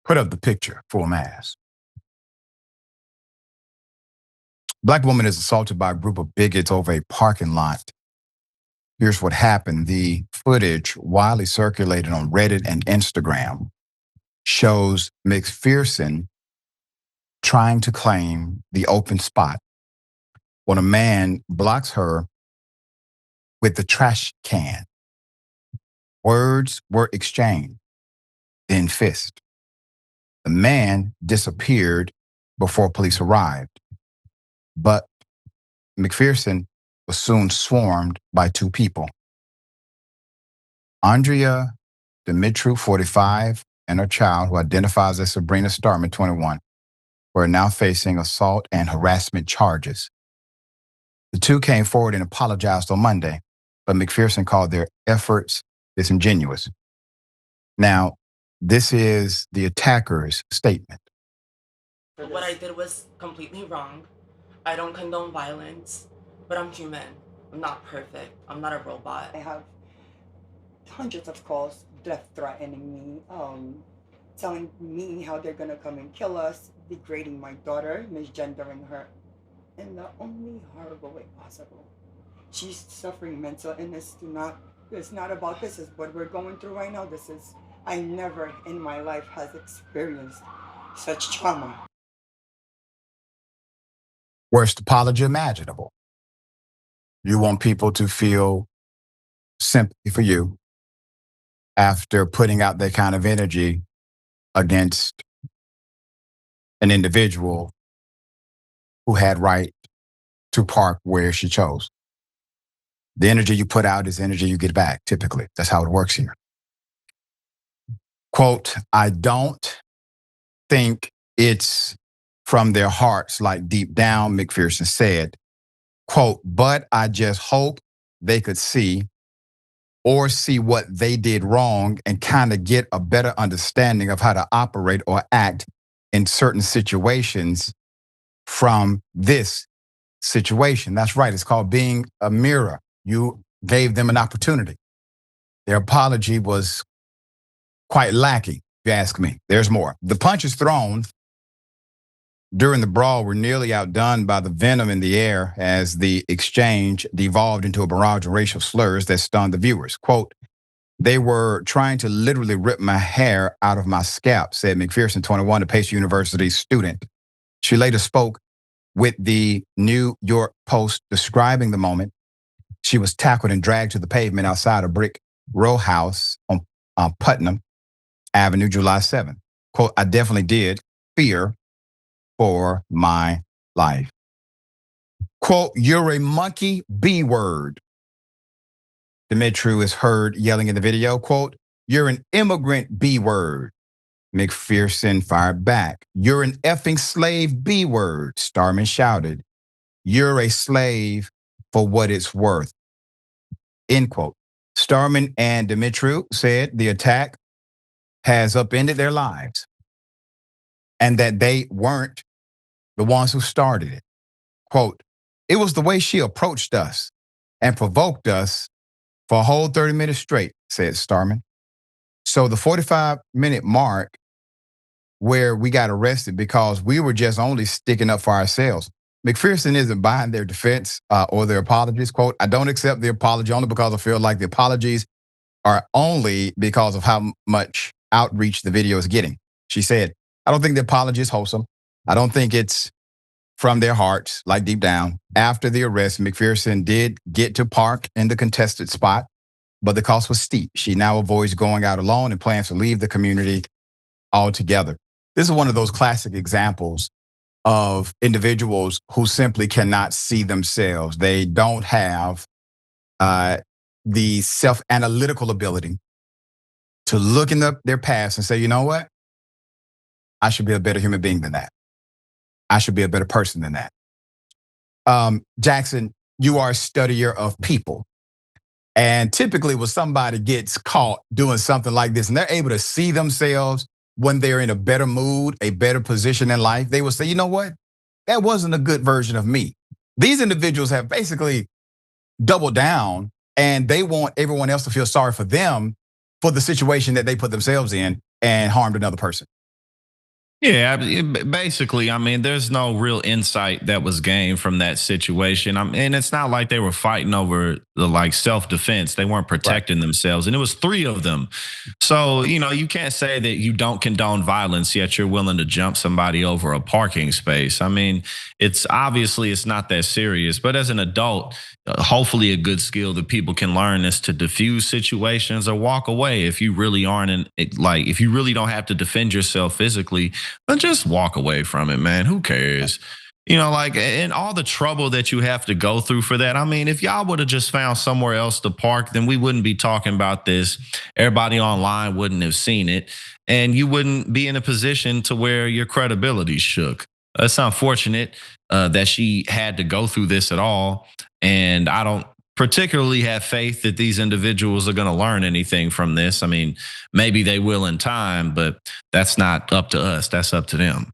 Put up the picture, full mass. Black woman is assaulted by a group of bigots over a parking lot. Here's what happened. The footage, widely circulated on Reddit and Instagram, shows McPherson trying to claim the open spot when a man blocks her with the trash can. Words were exchanged, then fist. The man disappeared before police arrived, but McPherson was soon swarmed by two people. Andrea Dimitru, 45, and her child, who identifies as Sabrina Starman, 21, were now facing assault and harassment charges. The two came forward and apologized on Monday, but McPherson called their efforts disingenuous. Now, this is the attacker's statement. What I did was completely wrong. I don't condone violence, but I'm human. I'm not perfect. I'm not a robot. I have hundreds of calls, death threatening me, telling me how they're gonna come and kill us, degrading my daughter, misgendering her in the only horrible way possible. She's suffering mental illness. It's not about this. Is what we're going through right now. I never in my life has experienced such trauma. Worst apology imaginable. You want people to feel sympathy for you after putting out that kind of energy against an individual who had right to park where she chose. The energy you put out is energy you get back, typically. That's how it works here. Quote, I don't think it's from their hearts, like deep down, McPherson said. Quote, but I just hope they could see what they did wrong and kind of get a better understanding of how to operate or act in certain situations from this situation. That's right. It's called being a mirror. You gave them an opportunity. Their apology was quite lacking, if you ask me. There's more. The punches thrown during the brawl were nearly outdone by the venom in the air as the exchange devolved into a barrage of racial slurs that stunned the viewers. Quote, they were trying to literally rip my hair out of my scalp, said McPherson, 21, a Pace University student. She later spoke with the New York Post describing the moment. She was tackled and dragged to the pavement outside a brick rowhouse on Putnam Avenue, July 7th. Quote, I definitely did fear for my life. Quote, you're a monkey B word. Dimitru is heard yelling in the video. Quote, you're an immigrant B word. McPherson fired back. You're an effing slave B word. Starman shouted. You're a slave for what it's worth. End quote. Starman and Dimitru said the attack has upended their lives and that they weren't the ones who started it. Quote, it was the way she approached us and provoked us for a whole 30 minutes straight, said Starman. So the 45-minute mark where we got arrested because we were just only sticking up for ourselves. McPherson isn't buying their defense or their apologies. Quote, I don't accept the apology only because I feel like the apologies are only because of how much outreach the video is getting. She said, I don't think the apology is wholesome. I don't think it's from their hearts, like deep down. After the arrest, McPherson did get to park in the contested spot, but the cost was steep. She now avoids going out alone and plans to leave the community altogether. This is one of those classic examples of individuals who simply cannot see themselves. They don't have the self-analytical ability to look in their past and say, you know what? I should be a better human being than that. I should be a better person than that. Jackson, you are a studier of people. And typically when somebody gets caught doing something like this and they're able to see themselves when they're in a better mood, a better position in life, they will say, you know what? That wasn't a good version of me. These individuals have basically doubled down and they want everyone else to feel sorry for them for the situation that they put themselves in and harmed another person. Yeah, basically, I mean, there's no real insight that was gained from that situation. And it's not like they were fighting over the like self defense. They weren't Right. protecting themselves, and it was three of them. So you can't say that you don't condone violence yet you're willing to jump somebody over a parking space. I mean, it's not that serious. But as an adult, hopefully, a good skill that people can learn is to diffuse situations or walk away if you really aren't like if you really don't have to defend yourself physically, then just walk away from it, man. Who cares? Like, and all the trouble that you have to go through for that. I mean, if y'all would have just found somewhere else to park, then we wouldn't be talking about this. Everybody online wouldn't have seen it, and you wouldn't be in a position to where your credibility shook. It's unfortunate that she had to go through this at all, and I don't particularly have faith that these individuals are going to learn anything from this. I mean, maybe they will in time, but that's not up to us. That's up to them.